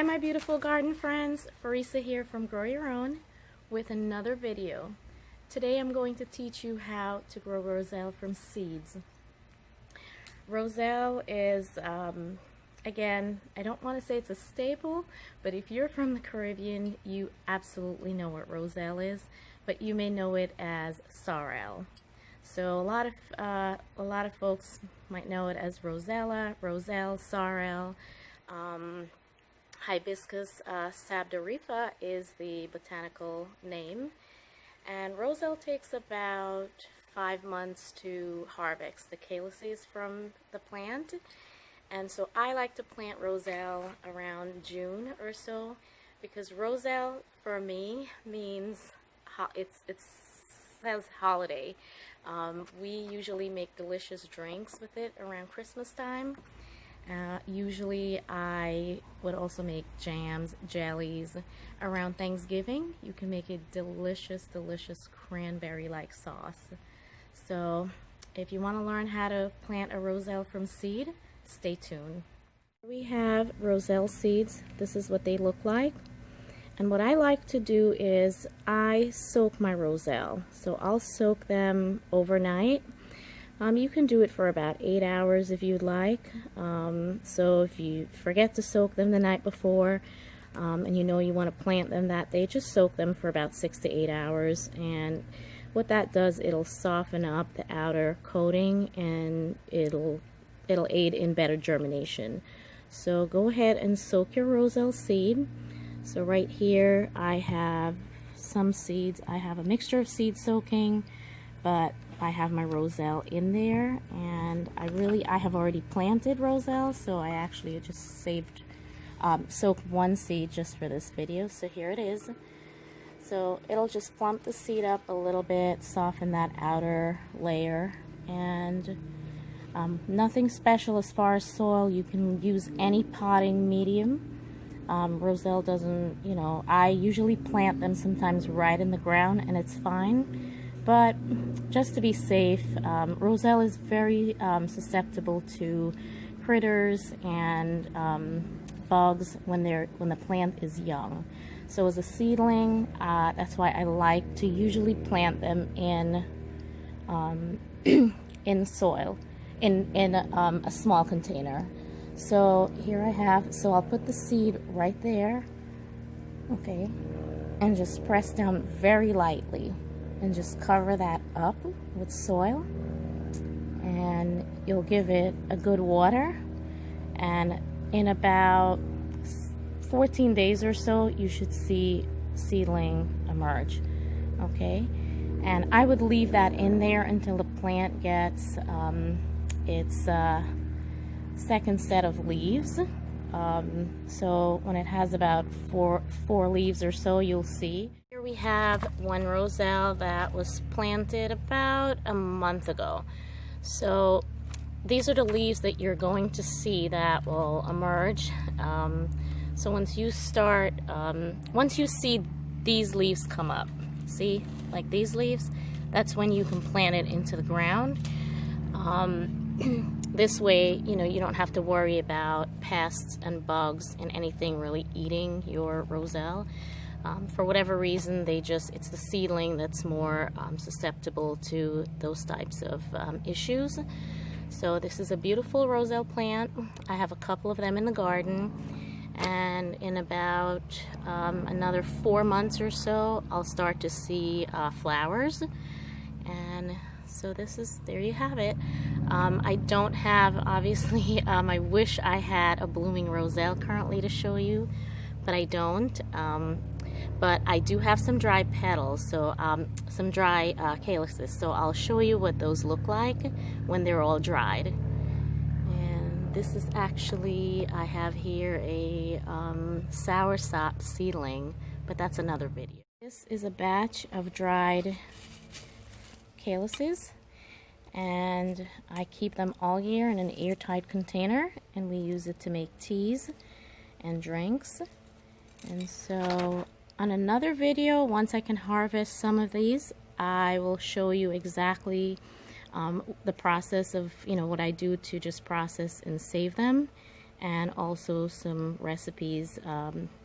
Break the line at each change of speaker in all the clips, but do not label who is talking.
Hi my beautiful garden friends, Farisa here from Grow Your Own with another video. Today I'm going to teach you how to grow roselle from seeds. Roselle is, again, I don't want to say it's a staple, but if you're from the Caribbean, you absolutely know what roselle is, but you may know it as sorrel. So a lot of folks might know it as rosella, roselle, sorrel. Hibiscus sabdariffa is the botanical name, and roselle takes about 5 months to harvest the calyces from the plant. And so I like to plant roselle around June or so, because roselle for me means it says holiday. We usually make delicious drinks with it around Christmas time. Usually I would also make jams, jellies around Thanksgiving. You can make a delicious cranberry-like sauce. So if you want to learn how to plant a roselle from seed, stay tuned. We have roselle seeds. This is what they look like. And what I like to do is I soak my roselle. So I'll soak them overnight. You can do it for about 8 hours if you'd like. So if you forget to soak them the night before, and you know you want to plant them that day, just soak them for about 6 to 8 hours. And what that does, it'll soften up the outer coating, and it'll aid in better germination. So go ahead and soak your roselle seed. So right here I have some seeds. I have a mixture of seed soaking, but I have my roselle in there, and I have already planted roselle, so I actually just soaked one seed just for this video. So here it is. So it'll just plump the seed up a little bit, soften that outer layer, and nothing special as far as soil. You can use any potting medium. Roselle doesn't, I usually plant them sometimes right in the ground, and it's fine. But just to be safe, roselle is very susceptible to critters and bugs when the plant is young. So as a seedling, that's why I like to usually plant them in in soil, in a small container. So here I have. So I'll put the seed right there, okay, and just press down very lightly. And just cover that up with soil, and you'll give it a good water, and in about 14 days or so you should see seedling emerge. Okay, and I would leave that in there until the plant gets its second set of leaves. So when it has about four leaves or so, you'll see. Here we have one roselle that was planted about a month ago. So these are the leaves that you're going to see that will emerge. So once you see these leaves come up, see, like these leaves, that's when you can plant it into the ground. This way, you don't have to worry about pests and bugs and anything really eating your roselle. For whatever reason, it's the seedling that's more susceptible to those types of issues. So this is a beautiful roselle plant. I have a couple of them in the garden, and in about another 4 months or so, I'll start to see flowers. And so there you have it. I don't have, obviously, I wish I had a blooming roselle currently to show you, but I don't. But I do have some dry petals, so some dry calyces. So I'll show you what those look like when they're all dried. And this is actually, I have here a soursop seedling, but that's another video. This is a batch of dried calyces, and I keep them all year in an airtight container, and we use it to make teas and drinks. And so on another video, once I can harvest some of these, I will show you exactly the process of what I do to just process and save them, and also some recipes.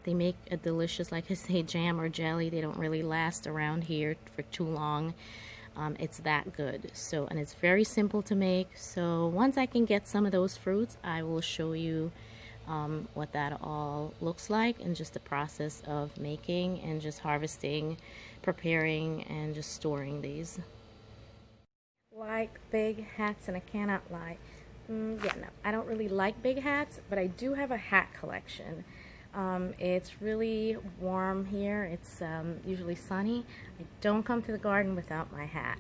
They make a delicious, like I say, jam or jelly. They don't really last around here for too long. It's that good. So, and it's very simple to make. So once I can get some of those fruits, I will show you what that all looks like, and just the process of making and just harvesting, preparing, and just storing these. Like big hats, and I cannot lie. Yeah, no, I don't really like big hats, but I do have a hat collection. It's really warm here. It's usually sunny. I don't come to the garden without my hat.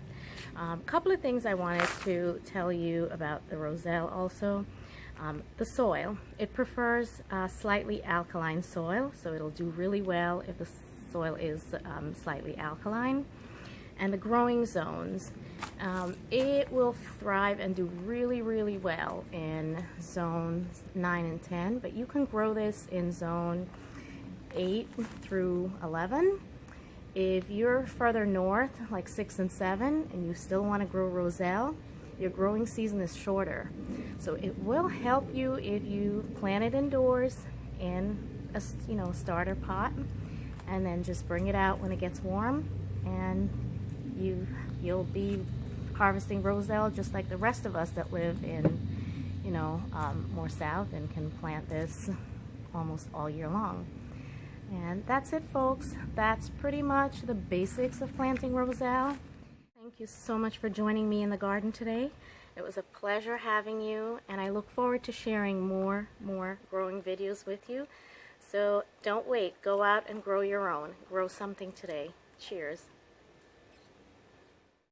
A couple of things I wanted to tell you about the roselle also. The soil. It prefers slightly alkaline soil, so it'll do really well if the soil is slightly alkaline. And the growing zones, it will thrive and do really, really well in zones 9 and 10, but you can grow this in zone 8 through 11. If you're further north, like 6 and 7, and you still want to grow roselle, your growing season is shorter. So it will help you if you plant it indoors in a starter pot, and then just bring it out when it gets warm, and you'll be harvesting roselle just like the rest of us that live in more south and can plant this almost all year long. And that's it, folks. That's pretty much the basics of planting roselle. Thank you so much for joining me in the garden today. It was a pleasure having you, and I look forward to sharing more growing videos with you. So don't wait. Go out and grow your own. Grow something today. Cheers.